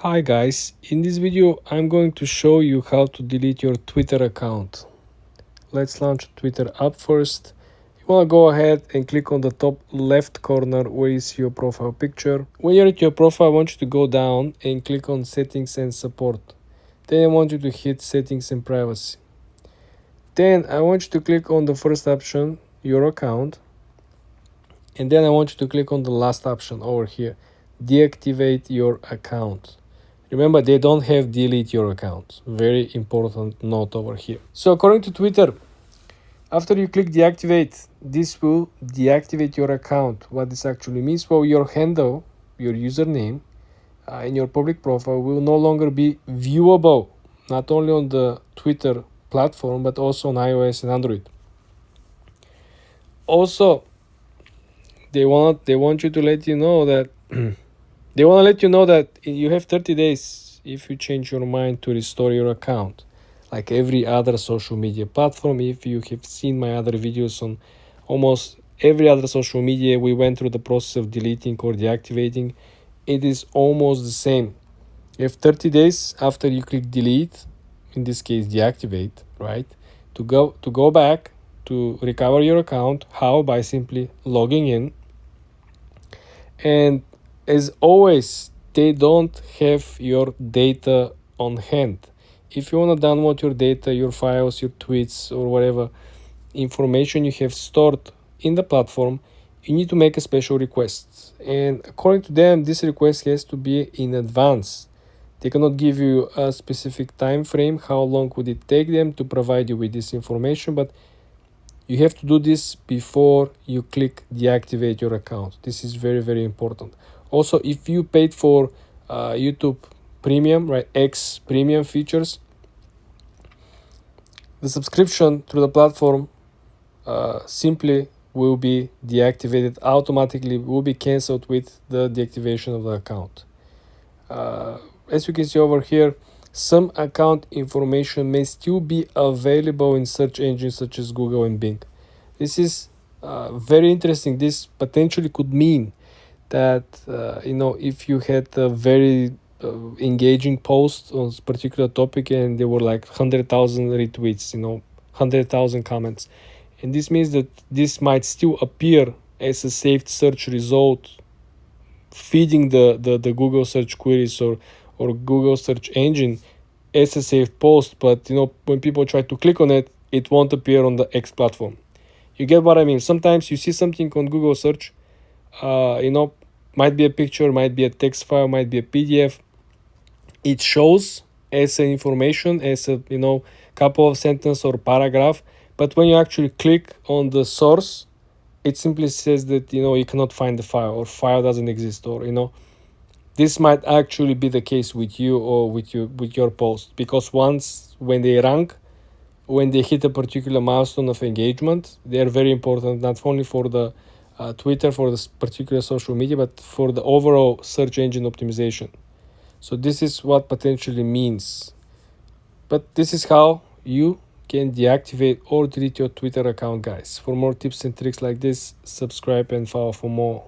Hi guys, in this video I'm going to show you how to delete your Twitter account. Let's launch Twitter app first. You want to go ahead and click on the top left corner where you see your profile picture. When you're at your profile, I want you to go down and click on settings and support. Then I want you to hit settings and privacy. Then I want you to click on the first option, your account. And then I want you to click on the last option over here, deactivate your account. Remember, they don't have delete your account. Very important note over here. So according to Twitter, after you click deactivate, this will deactivate your account. What this actually means, well, your handle, your username, in your public profile will no longer be viewable, not only on the Twitter platform, but also on iOS and Android. Also, they want you to let you know that they want to let you know that you have 30 days if you change your mind to restore your account. Like every other social media platform, if you have seen my other videos on almost every other social media, we went through the process of deleting or deactivating. It is almost the same. You have 30 days after you click delete, in this case deactivate, right? To go back to recover your account. How? By simply logging in. And as always, they don't have your data on hand. If you want to download your data, your files, your tweets, or whatever information you have stored in the platform, you need to make a special request. And according to them, this request has to be in advance. They cannot give you a specific time frame, how long would it take them to provide you with this information, but you have to do this before you click deactivate your account. This is very, very important. Also, if you paid for YouTube Premium, right, X Premium features, the subscription to the platform simply will be deactivated automatically, will be cancelled with the deactivation of the account. As you can see over here, some account information may still be available in search engines such as Google and Bing. This is very interesting. This potentially could mean that if you had a very engaging post on a particular topic and there were like 100,000 retweets, 100,000 comments, and this means that this might still appear as a saved search result, feeding the Google search queries or Google search engine as a saved post, but when people try to click on it, it won't appear on the X platform. You get what I mean? Sometimes you see something on Google search, might be a picture, might be a text file, might be a PDF. It shows as an information, as a couple of sentence or paragraph, but when you actually click on the source, it simply says that you cannot find the file, or file doesn't exist, or this might actually be the case with you or with your post, because once when they rank, when they hit a particular milestone of engagement, they are very important, not only for the Twitter, for this particular social media, but for the overall search engine optimization. So this is what potentially means. But this is how you can deactivate or delete your Twitter account, guys. For more tips and tricks like this, subscribe and follow for more.